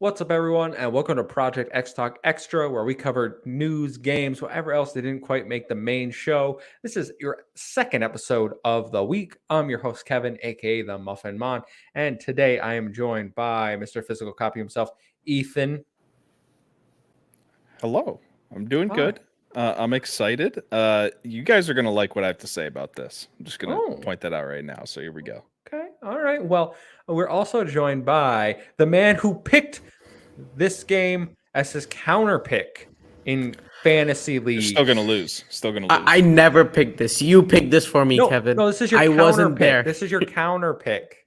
What's up, everyone, and welcome to Project X Talk Extra, where we cover news, games, whatever else that didn't quite make the main show. This is your second episode of the week. I'm your host, Kevin, aka the Muffin Mon, and today I am joined by Mr. Physical Copy himself, Ethan. Hello, I'm doing Hi. good. I'm excited. You guys are gonna like what I have to say about this. I'm just gonna Oh, point that out right now. So here we go. okay. All right. Well, we're also joined by the man who picked this game as his counter pick in Fantasy You're still League. gonna lose. Still gonna lose. I never picked this. You picked this for me, No, Kevin. no, this is your I counter wasn't pick. there. This is your counter pick.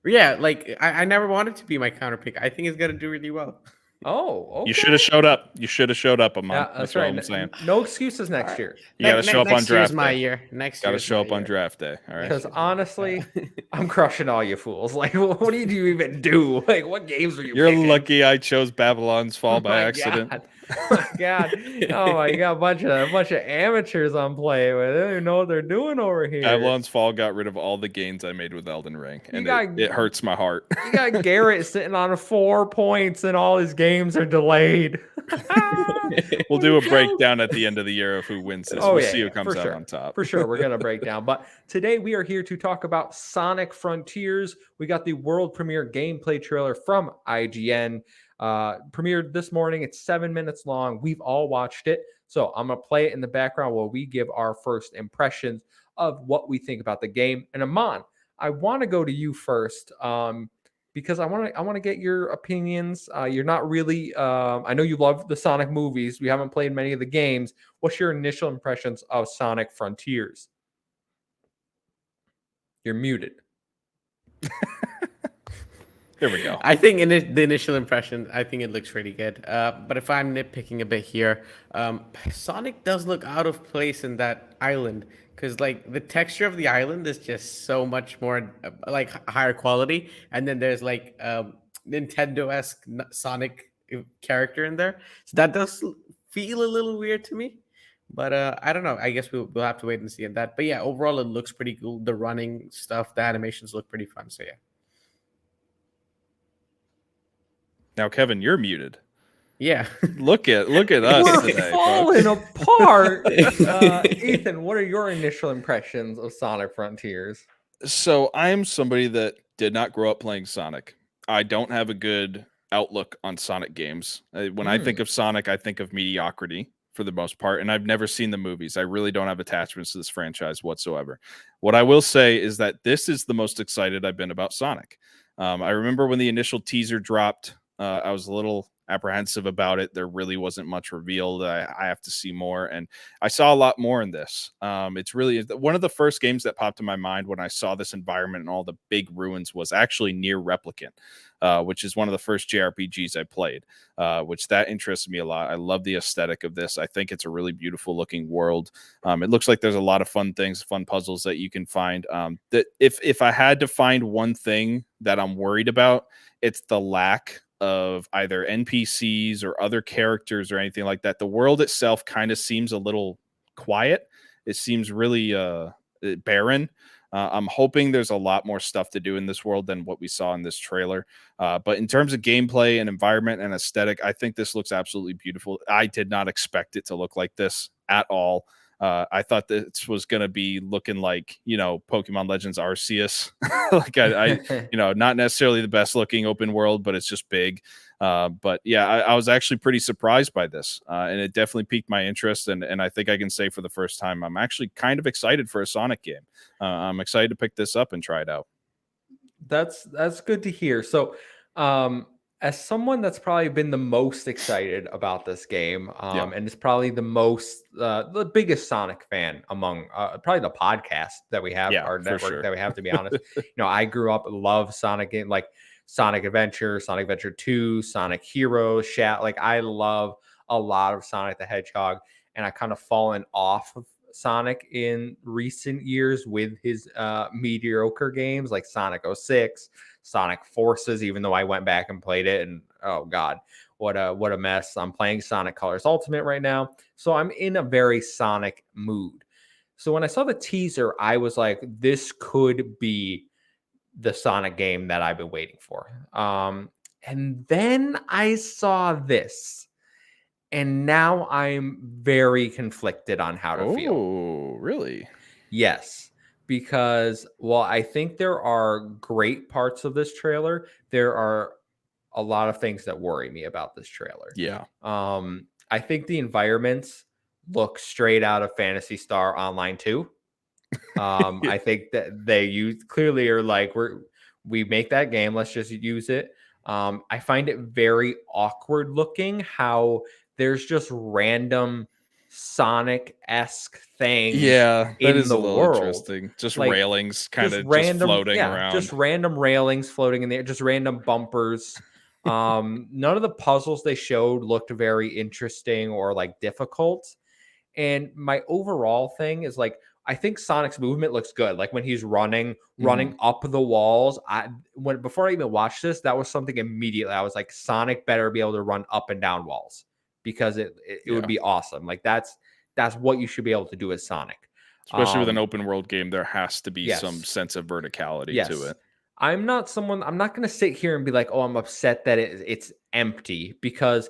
Yeah, like I never wanted to be my counter pick. I think it's gonna do really well. Oh, okay. You should have showed up. You should have showed up, Amon. Yeah, That's right. what I'm saying. No excuses next Alright. year. You gotta show up on next year's draft my day. year. Next Gotta year's show my up on year. draft day. All right. Because honestly, I'm crushing all you fools. Like, what do you even do? Like, what games are you You're picking? lucky I chose Babylon's Fall Oh by my accident. God. My God. Oh my God. A bunch of amateurs I'm playing with. They don't even know what they're doing over here. Babylon's Fall got rid of all the gains I made with Elden Ring, and it hurts my heart. You got Garrett sitting on 4 points and all his games are delayed. We'll do a breakdown at the end of the year of who wins this. Oh, We'll yeah, see who yeah, comes for out sure. on top. For sure, we're going to break down. But today we are here to talk about Sonic Frontiers. We got the world premiere gameplay trailer from IGN. Premiered this morning. It's 7 minutes long. We've all watched it. So I'm going to play it in the background while we give our first impressions of what we think about the game. And Amon, I want to go to you first. Because I want to get your opinions. You're not really. I know you love the Sonic movies. We haven't played many of the games. What's your initial impressions of Sonic Frontiers? You're muted. Here we go. I think the initial impression, I think it looks really good. But if I'm nitpicking a bit here, Sonic does look out of place in that island because like the texture of the island is just so much more like higher quality, and then there's like Nintendo-esque Sonic character in there, so that does feel a little weird to me. But I don't know. I guess we'll have to wait and see on that. But yeah, overall it looks pretty cool. The running stuff, the animations look pretty fun. So yeah. Now, Kevin, you're muted. Yeah. Look at us We're today, falling folks. apart. Ethan, what are your initial impressions of Sonic Frontiers? So I am somebody that did not grow up playing Sonic. I don't have a good outlook on Sonic games. When I think of Sonic, I think of mediocrity for the most part, and I've never seen the movies. I really don't have attachments to this franchise whatsoever. What I will say is that this is the most excited I've been about Sonic. I remember when the initial teaser dropped, I was a little apprehensive about it. There really wasn't much revealed. I have to see more, and I saw a lot more in this. It's really one of the first games that popped in my mind when I saw this environment and all the big ruins was actually Nier Replicant, which is one of the first JRPGs I played, which that interests me a lot. I love the aesthetic of this. I think it's a really beautiful looking world. It looks like there's a lot of fun things, fun puzzles that you can find. That if I had to find one thing that I'm worried about, it's the lack of either NPCs or other characters or anything like that. The world itself kind of seems a little quiet. It seems really barren. I'm hoping there's a lot more stuff to do in this world than what we saw in this trailer. But in terms of gameplay and environment and aesthetic, I think this looks absolutely beautiful. I did not expect it to look like this at all. I thought this was going to be looking like, Pokemon Legends Arceus. Like I not necessarily the best looking open world, but it's just big. But yeah, I was actually pretty surprised by this, and it definitely piqued my interest. And I think I can say for the first time, I'm actually kind of excited for a Sonic game. I'm excited to pick this up and try it out. That's good to hear. So, as someone that's probably been the most excited about this game, and is probably the biggest Sonic fan among probably the podcast that we have, our network that we have, to be honest. I grew up love Sonic game, like Sonic Adventure, Sonic Adventure 2, Sonic Heroes, like I love a lot of Sonic the Hedgehog, and I kind of fallen off of Sonic in recent years with his mediocre games like Sonic 06, Sonic Forces, even though I went back and played it, and oh god, what a mess. I'm playing Sonic Colors Ultimate right now, so I'm in a very Sonic mood. So when I saw the teaser, I was like, this could be the Sonic game that I've been waiting for. And then I saw this, and now I'm very conflicted on how to feel. Oh, really? Yes, because while I think there are great parts of this trailer, there are a lot of things that worry me about this trailer. Yeah. I think the environments look straight out of Phantasy Star Online 2. I think that they use clearly are like we make that game, let's just use it. I find it very awkward looking how there's just random Sonic-esque things Yeah, that in is a the little world. interesting. Just Like railings kind just of just random, floating yeah, around. just random railings floating in there, just random bumpers. None of the puzzles they showed looked very interesting or like difficult. And my overall thing is like I think Sonic's movement looks good. Like when he's running up the walls. Before I even watched this, that was something immediately I was like, Sonic better be able to run up and down walls because it would Yeah. be awesome. Like that's what you should be able to do as Sonic. Especially with an open world game, there has to be some Yes. sense of verticality to Yes. it. I'm not going to sit here and be like, "Oh, I'm upset that it's empty," because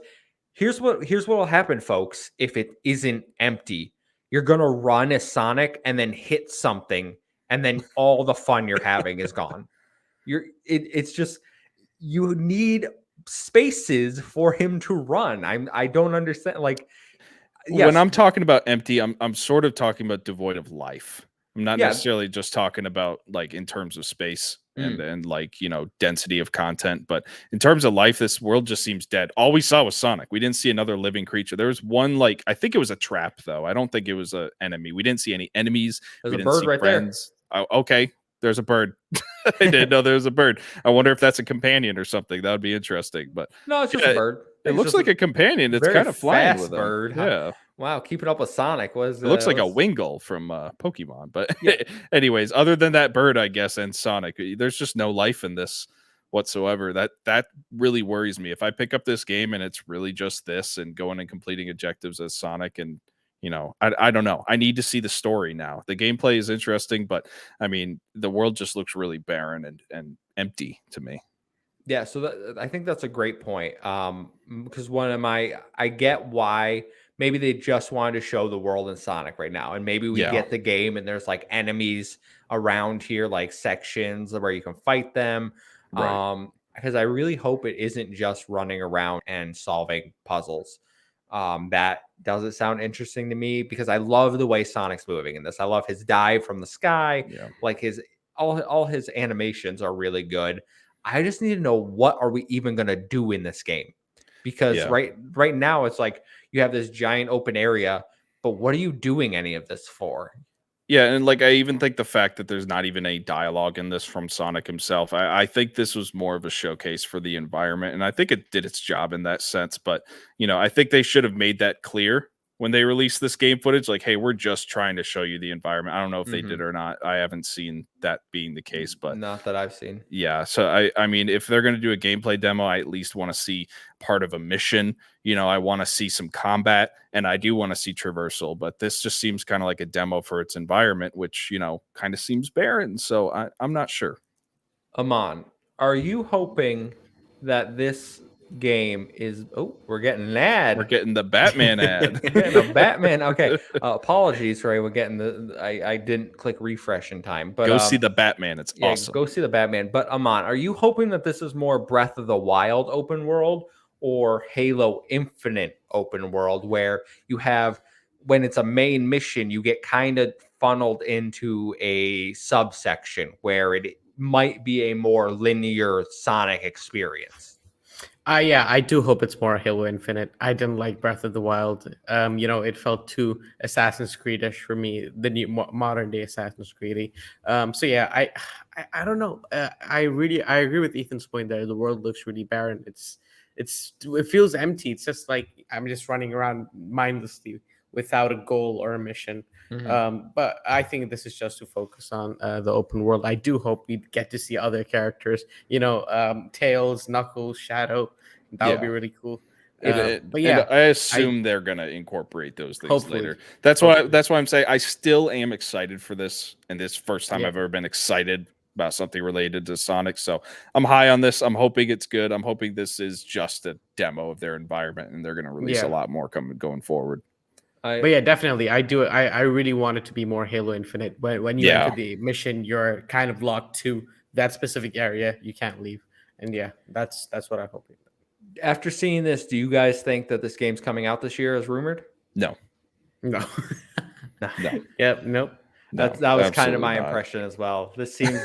here's what will happen, folks, if it isn't empty. You're going to run as Sonic and then hit something and then all the fun you're having is gone. It's just you need spaces for him to run. I don't understand like When yes, I'm talking about empty, I'm sort of talking about devoid of life. I'm not yeah. necessarily just talking about like in terms of space Mm. and like, you know, density of content, but in terms of life, this world just seems dead. All we saw was Sonic. We didn't see another living creature. There was one like I think it was a trap though. I don't think it was an enemy. We didn't see any enemies. There's We a didn't bird see right there. friends. Oh, okay. There's a bird. I didn't know there was a bird. I wonder if that's a companion or something. That would be interesting. But No, it's just a yeah, bird. it It's looks just like a companion. It's very kind of flying fast with him. bird. Yeah. Wow, keeping up with Sonic was It looks like a was Wingull from Pokemon. But yeah. anyways, other than that bird, I guess, and Sonic, there's just no life in this whatsoever. That really worries me. If I pick up this game and it's really just this and going and completing objectives as Sonic, and you know, I don't know. I need to see the story now. The gameplay is interesting, but I mean, the world just looks really barren and empty to me. Yeah, so I think that's a great point. Because I get why maybe they just wanted to show the world in Sonic right now, and maybe we Yeah. get the game and there's like enemies around here, like sections where you can fight them. Right. Because I really hope it isn't just running around and solving puzzles. That doesn't sound interesting to me because I love the way Sonic's moving in this. I love his dive from the sky, Yeah. like his all his animations are really good. I just need to know what are we even going to do in this game? Because Yeah. right now it's like you have this giant open area, but what are you doing any of this for? Yeah, and like I even think the fact that there's not even any dialogue in this from Sonic himself, I think this was more of a showcase for the environment, and I think it did its job in that sense. But you know, I think they should have made that clear when they released this game footage. Like, hey, we're just trying to show you the environment. I don't know if they did Mhm. or not. I haven't seen that being the case, but Not that I've seen. yeah, so I mean, if they're going to do a gameplay demo, I at least want to see part of a mission. You know, I want to see some combat, and I do want to see traversal. But this just seems kind of like a demo for its environment, which you know kind of seems barren. So I'm not sure. Amon, are you hoping that this game is we're getting an ad. We're getting the Batman ad. The Batman. Okay. Apologies for we're getting I didn't click refresh in time. But Go see the Batman. It's yeah, awesome. go see the Batman. But Amon, are you hoping that this is more Breath of the Wild open world or Halo Infinite open world where you have when it's a main mission, you get kind of funneled into a subsection where it might be a more linear Sonic experience? Yeah, I do hope it's more Halo Infinite. I didn't like Breath of the Wild. It felt too Assassin's Creed-ish for me, the new modern day Assassin's Creed. So yeah, I don't know. I agree with Ethan's point there. The world looks really barren. It feels empty. It's just like I'm just running around mindlessly without a goal or a mission. Mhm. But I think this is just to focus on the open world. I do hope we get to see other characters. Tails, Knuckles, Shadow. That would be Yeah. really cool. But And yeah, I assume they're gonna incorporate those things hopefully, later. hopefully. That's why I'm saying I still am excited for this, and this first time Yeah. I've ever been excited about something related to Sonic. So I'm high on this. I'm hoping it's good. I'm hoping this is just a demo of their environment, and they're going to release a lot more going forward. But yeah, definitely. I really want it to be more Halo Infinite. When you enter the mission, you're kind of locked to that specific area. You can't leave. And yeah, that's what I'm hoping. After seeing this, do you guys think that this game's coming out this year as rumored? No. No. No. Yep. Nope. That was kind of my impression as well. This seems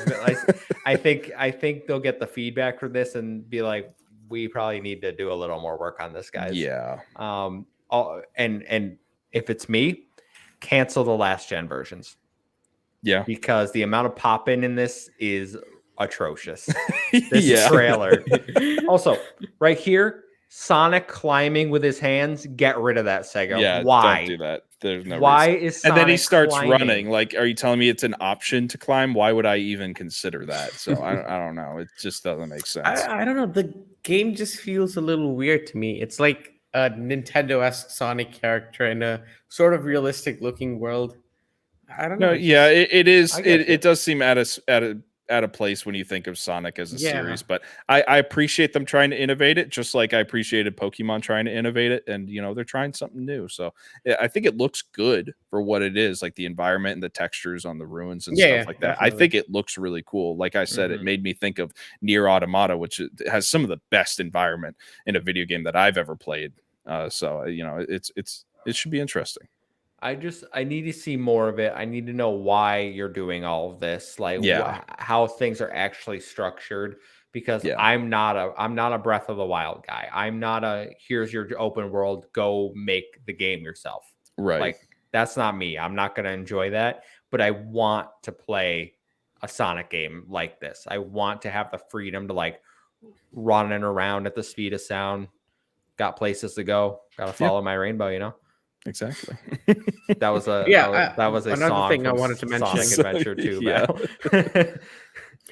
I think they'll get the feedback from this and be like, we probably need to do a little more work on this, guys. Yeah. And if it's me, cancel the last gen versions. Yeah. Because the amount of pop-in in this is atrocious. This trailer. Also, right here, Sonic climbing with his hands. Get rid of that Sega. Yeah, why? Don't do that. There's no Why reason. is Sonic and then he starts climbing? running. Like, are you telling me it's an option to climb? Why would I even consider that? So I don't know. It just doesn't make sense. I don't know. The game just feels a little weird to me. It's like a Nintendo-esque Sonic character in a sort of realistic looking world. I don't know. No, yeah, it is. It does seem at a place when you think of Sonic as a series, but I appreciate them trying to innovate it, just like I appreciated Pokemon trying to innovate it, and they're trying something new. So I think it looks good for what it is, like the environment and the textures on the ruins and stuff like that. Definitely. I think it looks really cool. Like I said, it made me think of Nier Automata, which has some of the best environment in a video game that I've ever played. So it should be interesting. I need to see more of it. I need to know why you're doing all of this, like how things are actually structured. Because I'm not a Breath of the Wild guy. I'm not a here's your open world, go make the game yourself. Right. Like that's not me. I'm not going to enjoy that. But I want to play a Sonic game like this. I want to have the freedom to like running around at the speed of sound. Got places to go. Got to follow my rainbow. Exactly. That was a that was a another song thing I wanted to mention. Sonic Adventure 2. Yeah.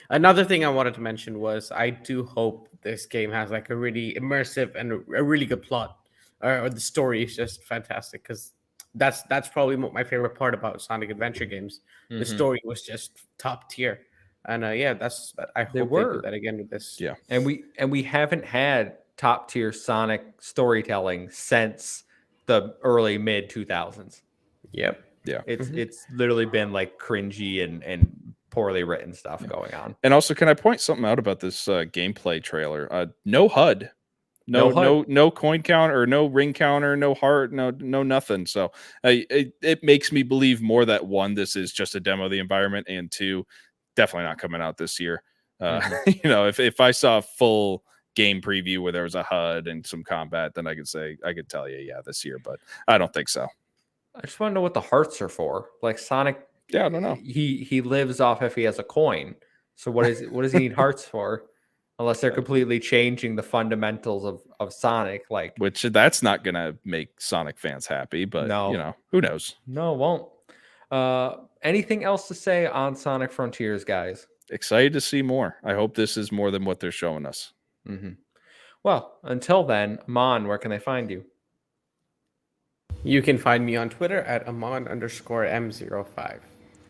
Another thing I wanted to mention was I do hope this game has like a really immersive and a really good plot, or the story is just fantastic, because that's probably my favorite part about Sonic Adventure games. The story was just top tier, and I hope they do that again with this. Yeah, and we haven't had top tier Sonic storytelling since the early mid 2000s. Yep. Yeah. It's literally been like cringy and poorly written stuff going on. And also, can I point something out about this gameplay trailer? No HUD. No coin counter, or no ring counter, no heart, no nothing. So it makes me believe more that one, this is just a demo of the environment, and two, definitely not coming out this year. If I saw a full game preview where there was a HUD and some combat, then I could tell you, this year, but I don't think so. I just want to know what the hearts are for. Like Sonic, I don't know. He lives off if he has a coin. So what does he need hearts for? Unless they're completely changing the fundamentals of Sonic, like which that's not gonna make Sonic fans happy, but who knows? No, it won't. Anything else to say on Sonic Frontiers, guys? Excited to see more. I hope this is more than what they're showing us. Well, until then, Amon, where can they find you? You can find me on Twitter at Amon_M05.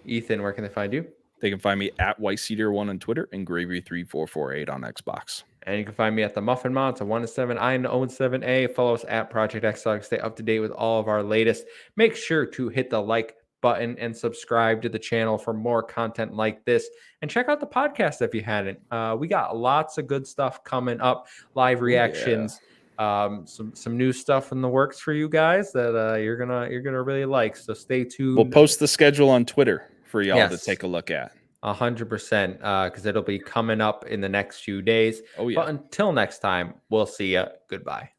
Ethan, where can they find you? They can find me at WhiteCedar1 on Twitter and Gravy3448 on Xbox. And you can find me at the Muffin Mods at 1-7. I am 7A. Follow us at Project X to stay up to date with all of our latest. Make sure to hit the like button and subscribe to the channel for more content like this, and check out the podcast if you hadn't. We got lots of good stuff coming up, live reactions, some new stuff in the works for you guys that you're gonna really like, so stay tuned. We'll post the schedule on Twitter for y'all to take a look at. 100%, because it'll be coming up in the next few days. Oh yeah. But until next time, we'll see you. Goodbye.